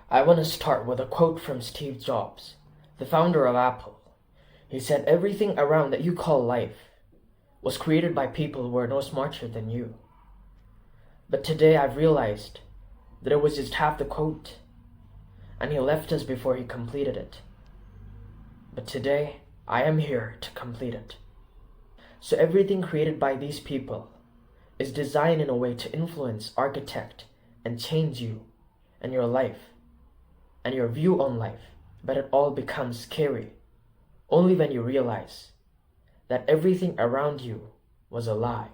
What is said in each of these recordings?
I want to start with a quote from Steve Jobs, the founder of Apple. He said, "Everything around that you call life was created by people who were no smarter than you." But today I've realized that it was just half the quote, and he left us before he completed it. But today I am here to complete it. So everything created by these people is designed in a way to influence, architect, and change you and your life and your view on life. But it all becomes scary only when you realize that everything around you was a lie.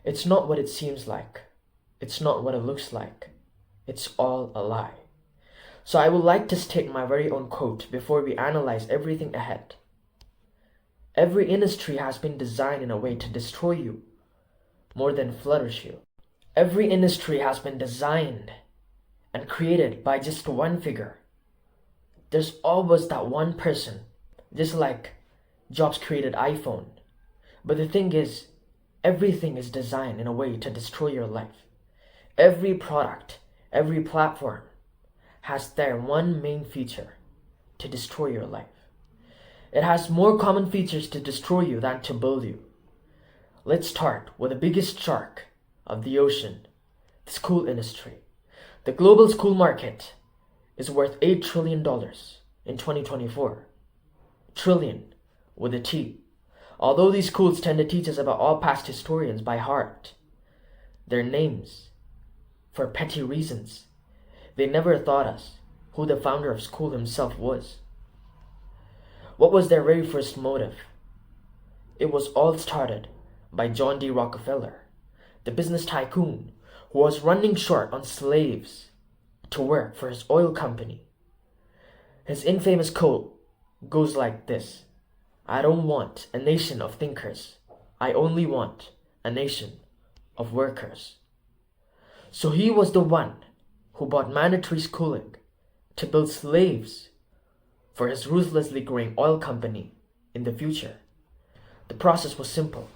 It's not what it seems like. It's not what it looks like. It's all a lie. So I would like to state my very own quote before we analyze everything ahead. Every industry has been designed in a way to destroy you more than flourish you. Every industry has been designed and created by just one figure. There's always that one person, just like Jobs created iPhone. But the thing is, everything is designed in a way to destroy your life. Every product, every platform has their one main feature: to destroy your life. It has more common features to destroy you than to build you. Let's start with the biggest shark of the ocean, the school industry. The global school market is worth $8 trillion in 2024. Trillion with a T. Although these schools tend to teach us about all past historians by heart, their names, for petty reasons, they never taught us who the founder of school himself was. What was their very first motive? It was all started by John D. Rockefeller, the business tycoon who was running short on slaves to work for his oil company. His infamous quote goes like this: "I don't want a nation of thinkers. I only want a nation of workers." So he was the one who bought mandatory schooling to build slaves for his ruthlessly growing oil company in the future. The process was simple.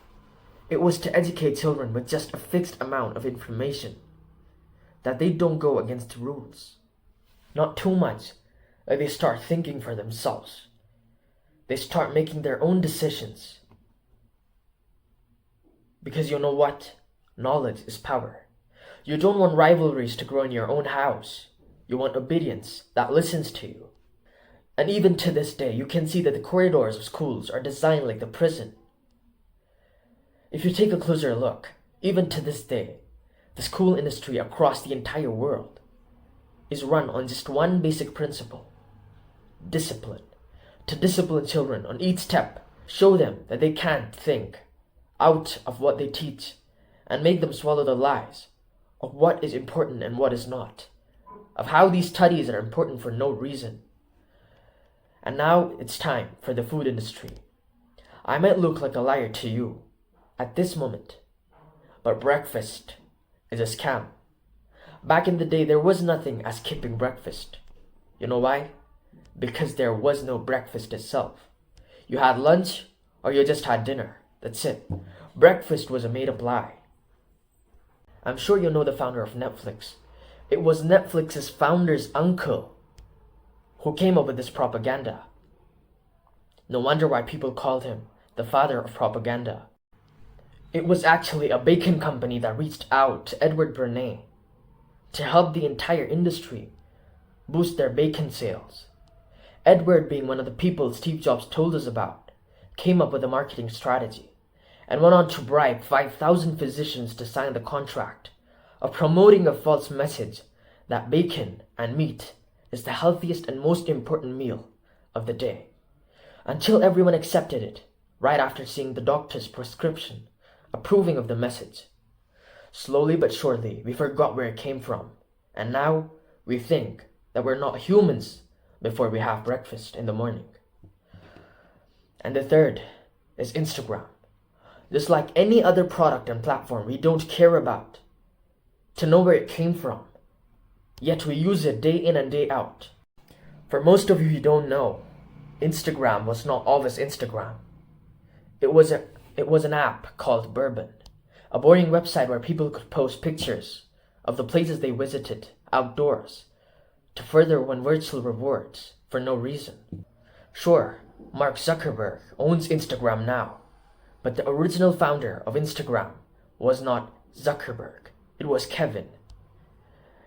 It was to educate children with just a fixed amount of information, that they don't go against the rules. Not too much that they start thinking for themselves. They start making their own decisions. Because you know what? Knowledge is power. You don't want rivalries to grow in your own house. You want obedience that listens to you. And even to this day, you can see that the corridors of schools are designed like the prison. If you take a closer look, even to this day, the school industry across the entire world is run on just one basic principle: discipline. To discipline children on each step, show them that they can't think out of what they teach, and make them swallow the lies of what is important and what is not, of how these studies are important for no reason. And now it's time for the food industry. I might look like a liar to you at this moment, but breakfast is a scam. Back in the day, there was nothing as skipping breakfast. You know why? Because there was no breakfast itself. You had lunch or you just had dinner. That's it. Breakfast was a made-up lie. I'm sure you know the founder of Netflix. It was Netflix's founder's uncle who came up with this propaganda. No wonder why people called him the father of propaganda. It was actually a bacon company that reached out to Edward Bernays to help the entire industry boost their bacon sales. Edward, being one of the people Steve Jobs told us about, came up with a marketing strategy and went on to bribe 5,000 physicians to sign the contract of promoting a false message that bacon and meat is the healthiest and most important meal of the day, until everyone accepted it right after seeing the doctor's prescription approving of the message. Slowly but surely, we forgot where it came from, and now we think that we're not humans before we have breakfast in the morning. And the third is Instagram. Just like any other product and platform we don't care about to know where it came from, yet we use it day in and day out. For most of you who don't know, Instagram was not always Instagram. It was an app called Bourbon, a boring website where people could post pictures of the places they visited outdoors, to further win virtual rewards for no reason. Sure, Mark Zuckerberg owns Instagram now, but the original founder of Instagram was not Zuckerberg, it was Kevin.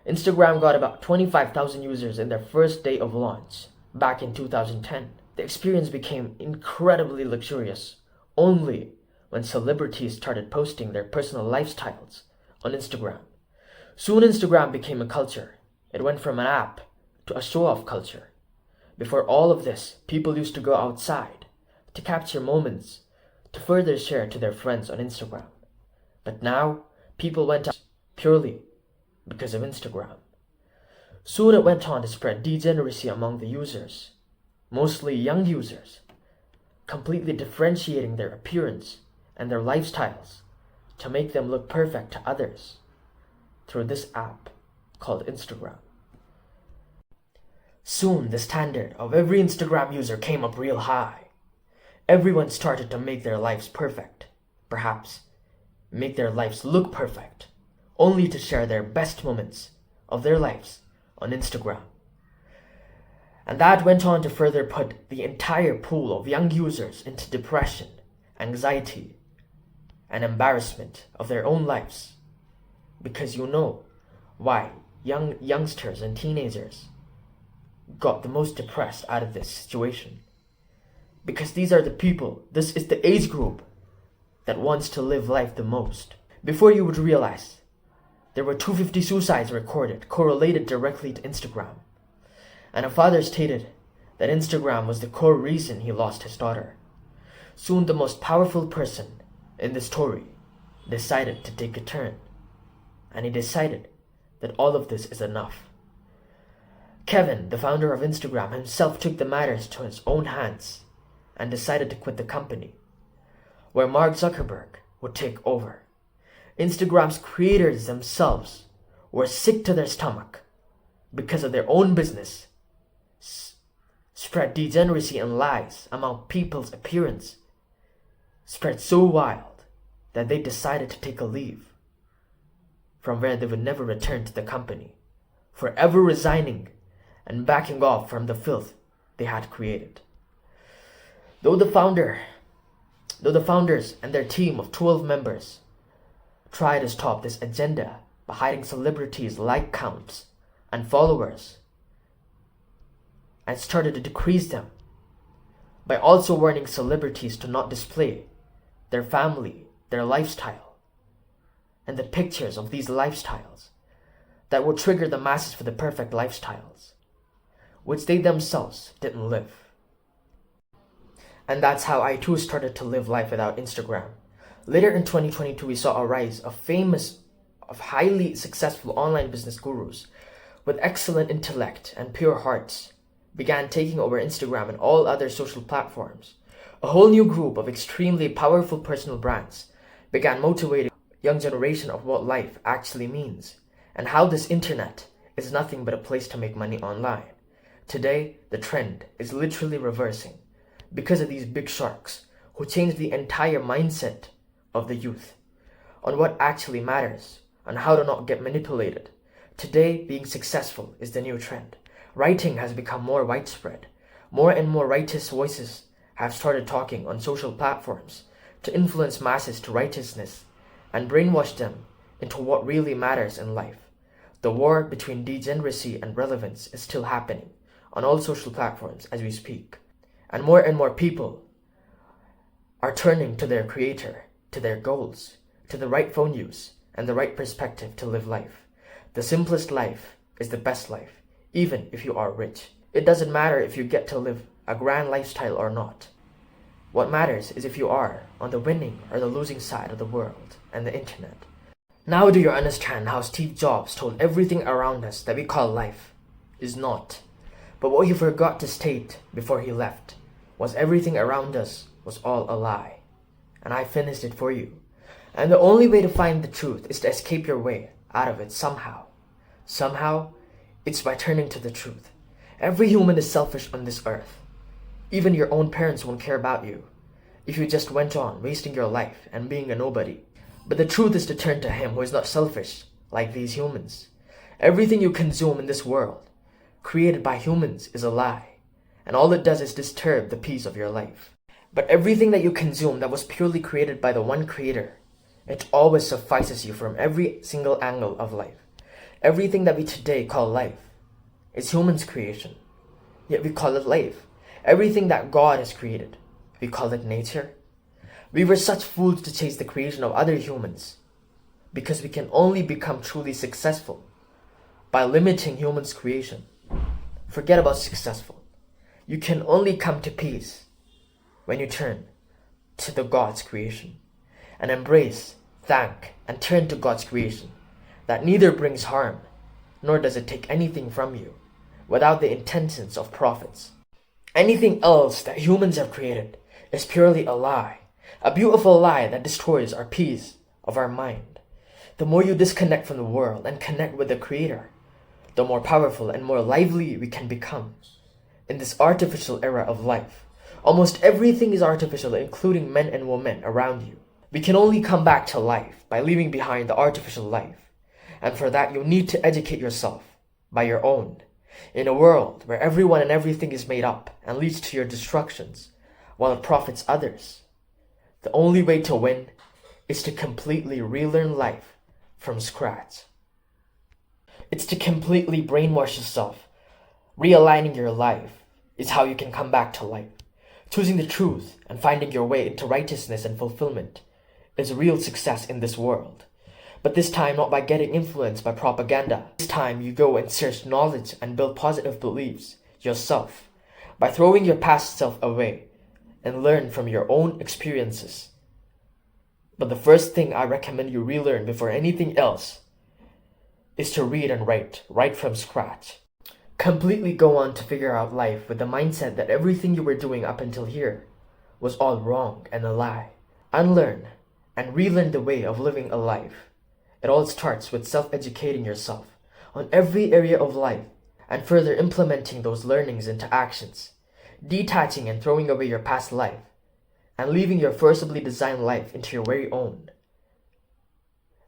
Instagram got about 25,000 users in their first day of launch back in 2010. The experience became incredibly luxurious only when celebrities started posting their personal lifestyles on Instagram. Soon Instagram became a culture. It went from an app to a show-off culture. Before all of this, people used to go outside to capture moments to further share to their friends on Instagram. But now, people went out purely because of Instagram. Soon it went on to spread degeneracy among the users, mostly young users, completely differentiating their appearance and their lifestyles to make them look perfect to others through this app called Instagram. Soon the standard of every Instagram user came up real high. Everyone started to make their lives perfect, perhaps make their lives look perfect, only to share their best moments of their lives on Instagram. And that went on to further put the entire pool of young users into depression, anxiety, and embarrassment of their own lives. Because you know why youngsters and teenagers got the most depressed out of this situation. Because these are the people, this is the age group that wants to live life the most. Before you would realize, there were 250 suicides recorded, correlated directly to Instagram. And a father stated that Instagram was the core reason he lost his daughter. Soon the most powerful person in the story decided to take a turn. And he decided that all of this is enough. Kevin, the founder of Instagram, himself took the matters to his own hands and decided to quit the company, where Mark Zuckerberg would take over. Instagram's creators themselves were sick to their stomach because of their own business spread degeneracy and lies among people's appearance, spread so wild that they decided to take a leave from where they would never return to the company, forever resigning and backing off from the filth they had created. Though the founders and their team of 12 members tried to stop this agenda by hiding celebrities' like counts and followers, and started to decrease them by also warning celebrities to not display their family, their lifestyle, and the pictures of these lifestyles that would trigger the masses for the perfect lifestyles, which they themselves didn't live. And that's how I too started to live life without Instagram. Later in 2022, we saw a rise of highly successful online business gurus with excellent intellect and pure hearts began taking over Instagram and all other social platforms. A whole new group of extremely powerful personal brands began motivating the young generation of what life actually means and how this internet is nothing but a place to make money online. Today, the trend is literally reversing because of these big sharks who changed the entire mindset of the youth on what actually matters, on how to not get manipulated. Today, being successful is the new trend. Writing has become more widespread. More and more righteous voices have started talking on social platforms to influence masses to righteousness and brainwash them into what really matters in life. The war between degeneracy and relevance is still happening on all social platforms as we speak. And more people are turning to their creator, to their goals, to the right phone use, and the right perspective to live life. The simplest life is the best life, even if you are rich. It doesn't matter if you get to live a grand lifestyle or not. What matters is if you are on the winning or the losing side of the world and the internet. Now do you understand how Steve Jobs told everything around us that we call life is not? But what he forgot to state before he left was everything around us was all a lie. And I finished it for you. And the only way to find the truth is to escape your way out of it somehow. Somehow, it's by turning to the truth. Every human is selfish on this earth. Even your own parents won't care about you if you just went on wasting your life and being a nobody. But the truth is to turn to Him who is not selfish like these humans. Everything you consume in this world created by humans is a lie, and all it does is disturb the peace of your life. But everything that you consume that was purely created by the one creator, it always suffices you from every single angle of life. Everything that we today call life is humans' creation, yet we call it life. Everything that God has created, we call it nature. We were such fools to chase the creation of other humans, because we can only become truly successful by limiting humans' creation. Forget about successful. You can only come to peace when you turn to the God's creation and embrace, thank, and turn to God's creation that neither brings harm nor does it take anything from you without the intentions of profits. Anything else that humans have created is purely a lie, a beautiful lie that destroys our peace of our mind. The more you disconnect from the world and connect with the Creator, the more powerful and more lively we can become. In this artificial era of life, almost everything is artificial, including men and women around you. We can only come back to life by leaving behind the artificial life. And for that, you need to educate yourself by your own. In a world where everyone and everything is made up and leads to your destructions, while it profits others, the only way to win is to completely relearn life from scratch. It's to completely brainwash yourself. Realigning your life is how you can come back to life. Choosing the truth and finding your way into righteousness and fulfillment is real success in this world. But this time not by getting influenced by propaganda. This time you go and search knowledge and build positive beliefs yourself by throwing your past self away and learn from your own experiences. But the first thing I recommend you relearn before anything else is to read and write right from scratch. Completely go on to figure out life with the mindset that everything you were doing up until here was all wrong and a lie. Unlearn and relearn the way of living a life. It all starts with self-educating yourself on every area of life and further implementing those learnings into actions, detaching and throwing away your past life and leaving your forcibly designed life into your very own.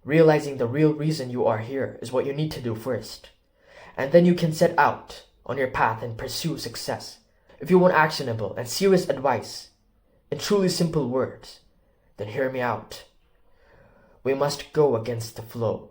Realizing the real reason you are here is what you need to do first. And then you can set out on your path and pursue success. If you want actionable and serious advice in truly simple words, then hear me out. We must go against the flow.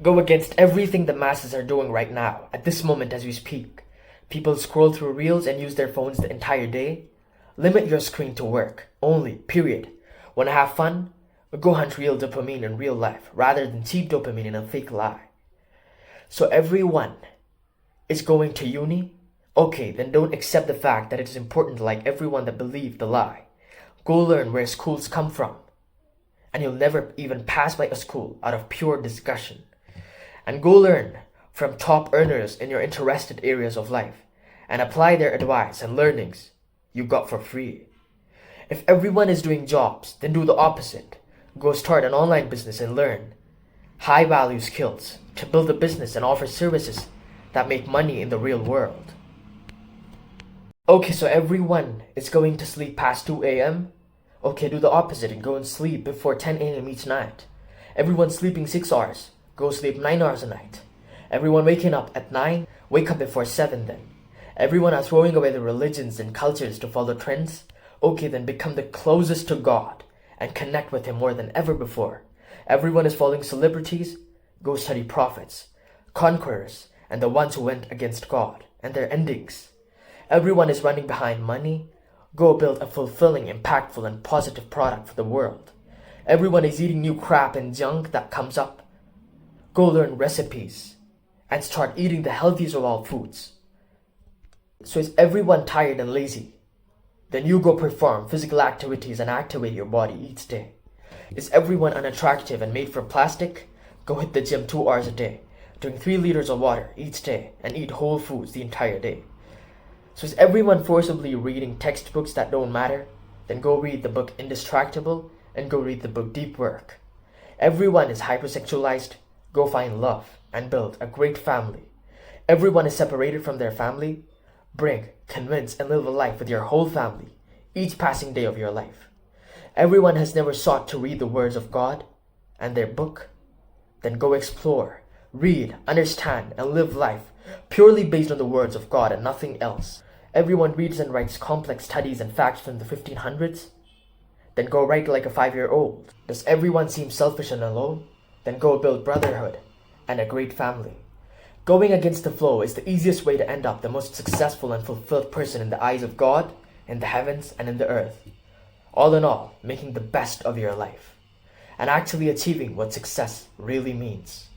Go against everything the masses are doing right now, at this moment as we speak. People scroll through reels and use their phones the entire day. Limit your screen to work, only, period. Want to have fun? Go hunt real dopamine in real life, rather than cheap dopamine in a fake lie. So everyone is going to uni? Okay, then don't accept the fact that it is important like everyone that believed the lie. Go learn where schools come from. And you'll never even pass by a school out of pure discussion. And go learn from top earners in your interested areas of life and apply their advice and learnings you got for free. If everyone is doing jobs, then do the opposite. Go start an online business and learn high value skills to build a business and offer services that make money in the real world. Okay, so everyone is going to sleep past 2 a.m. Okay, do the opposite and go and sleep before 10 a.m. each night. Everyone sleeping 6 hours, go sleep 9 hours a night. Everyone waking up at 9, wake up before 7 then. Everyone are throwing away the religions and cultures to follow trends. Okay, then become the closest to God and connect with Him more than ever before. Everyone is following celebrities. Go study prophets, conquerors, and the ones who went against God and their endings. Everyone is running behind money. Go build a fulfilling, impactful, and positive product for the world. Everyone is eating new crap and junk that comes up. Go learn recipes and start eating the healthiest of all foods. So is everyone tired and lazy? Then you go perform physical activities and activate your body each day. Is everyone unattractive and made from plastic? Go hit the gym 2 hours a day, drink 3 liters of water each day, and eat whole foods the entire day. So is everyone forcibly reading textbooks that don't matter? Then go read the book Indistractable and go read the book Deep Work. Everyone is hypersexualized. Go find love and build a great family. Everyone is separated from their family. Bring, convince, and live a life with your whole family, each passing day of your life. Everyone has never sought to read the words of God and their book. Then go explore, read, understand, and live life purely based on the words of God and nothing else. Everyone reads and writes complex studies and facts from the 1500s? Then go write like a 5-year-old. Does everyone seem selfish and alone? Then go build brotherhood and a great family. Going against the flow is the easiest way to end up the most successful and fulfilled person in the eyes of God, in the heavens, and in the earth. All in all, making the best of your life and actually achieving what success really means.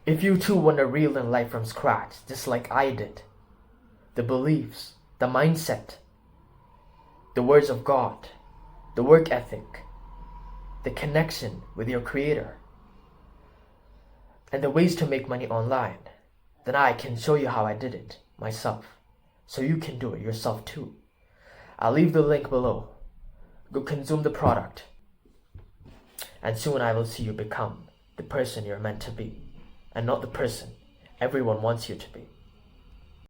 If you too want to reel in life from scratch, just like I did, the beliefs, the mindset, the words of God, the work ethic, the connection with your creator, and the ways to make money online, then I can show you how I did it myself, so you can do it yourself too. I'll leave the link below. Go consume the product, and soon I will see you become the person you're meant to be, and not the person everyone wants you to be.